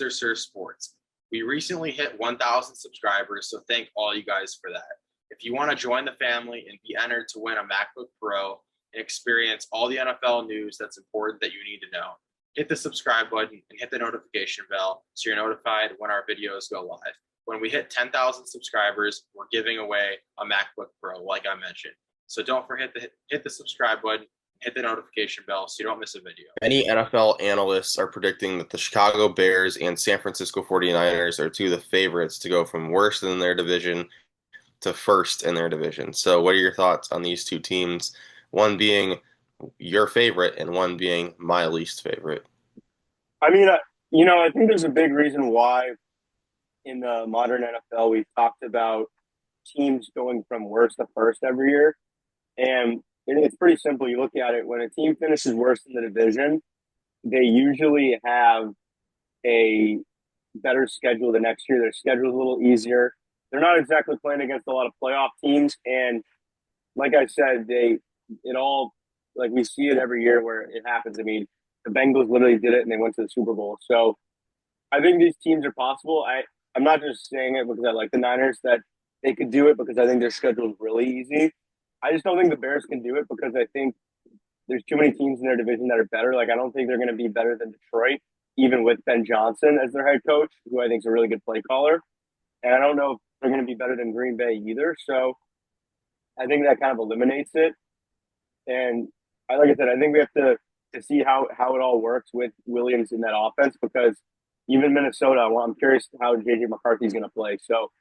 Mr. Sir Sports. We recently hit 1,000 subscribers, so thank all you guys for that. If you want to join the family and be entered to win a MacBook Pro and experience all the NFL news that's important that you need to know, hit the subscribe button and hit the notification bell so you're notified when our videos go live. When we hit 10,000 subscribers, we're giving away a MacBook Pro, like I mentioned. So don't forget to hit the subscribe button, hit the notification bell so you don't miss a video. Many NFL analysts are predicting that the Chicago Bears and San Francisco 49ers are two of the favorites to go from worst in their division to first in their division. So what are your thoughts on these two teams, one being your favorite and one being my least favorite? I mean, I think there's a big reason why in the modern NFL we've talked about teams going from worst to first every year. And it's pretty simple. You look at it, when a team finishes worst in the division, they usually have a better schedule the next year. Their schedule's a little easier. They're not exactly playing against a lot of playoff teams. And like I said, we see it every year where it happens. I mean, the Bengals literally did it and they went to the Super Bowl. So I think these teams are possible. I'm not just saying it because I like the Niners, that they could do it because I think their schedule is really easy. I just don't think the Bears can do it because I think there's too many teams in their division that are better. Like, I don't think they're going to be better than Detroit, even with Ben Johnson as their head coach, who I think is a really good play caller. And I don't know if they're going to be better than Green Bay either. So I think that kind of eliminates it. And like I said, I think we have to see how it all works with Williams in that offense, because even Minnesota, I'm curious how J.J. McCarthy is going to play. So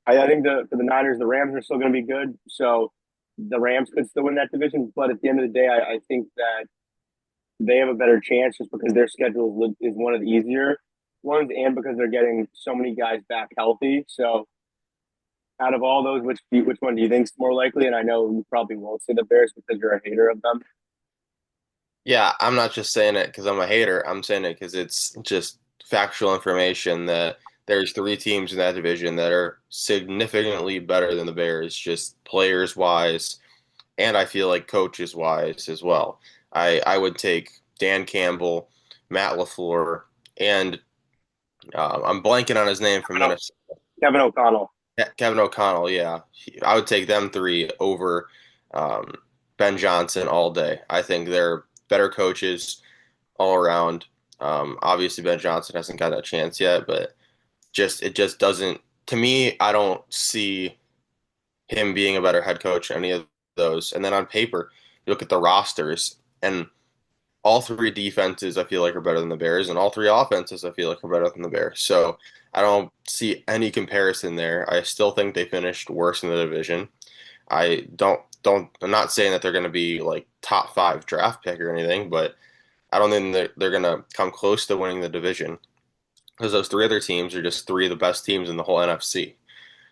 I think for the Niners, the Rams are still going to be good. So the Rams could still win that division. But at the end of the day, I think that they have a better chance just because their schedule is one of the easier ones and because they're getting so many guys back healthy. So out of all those, which one do you think is more likely? And I know you probably won't say the Bears because you're a hater of them. Yeah, I'm not just saying it because I'm a hater. I'm saying it because it's just factual information that there's three teams in that division that are significantly better than the Bears, just players wise, and I feel like coaches wise as well. I would take Dan Campbell, Matt LaFleur, and I'm blanking on his name from Minnesota. Kevin O'Connell. Kevin O'Connell, yeah. I would take them three over um, Ben Johnson all day. I think they're better coaches all around. Obviously, Ben Johnson hasn't got that chance yet, but it just doesn't. To me, I don't see him being a better head coach than any of those. And then on paper, you look at the rosters, and all three defenses I feel like are better than the Bears, and all three offenses I feel like are better than the Bears. So I don't see any comparison there. I still think they finished worse in the division. I don't. I'm not saying that they're going to be like top 5 draft pick or anything, but I don't think they're going to come close to winning the division because those three other teams are just three of the best teams in the whole NFC.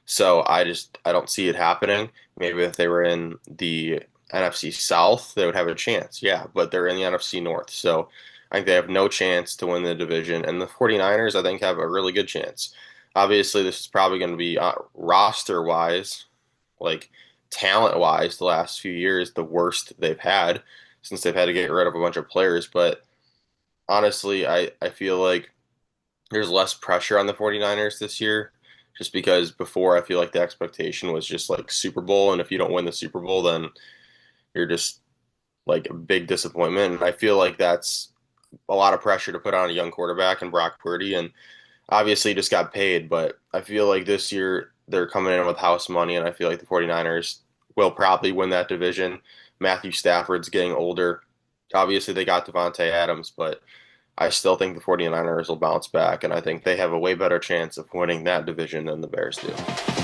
So I don't see it happening. Maybe if they were in the NFC South, they would have a chance. Yeah, but they're in the NFC North. So I think they have no chance to win the division. And the 49ers, I think, have a really good chance. Obviously, this is probably going to be roster-wise, like talent-wise, the last few years, the worst they've had since they've had to get rid of a bunch of players. But honestly, I feel like there's less pressure on the 49ers this year just because before I feel like the expectation was just like Super Bowl. And if you don't win the Super Bowl, then you're just like a big disappointment. And I feel like that's a lot of pressure to put on a young quarterback and Brock Purdy. And obviously he just got paid, but I feel like this year they're coming in with house money, and I feel like the 49ers will probably win that division. Matthew Stafford's getting older. Obviously they got Devontae Adams, but I still think the 49ers will bounce back, and I think they have a way better chance of winning that division than the Bears do.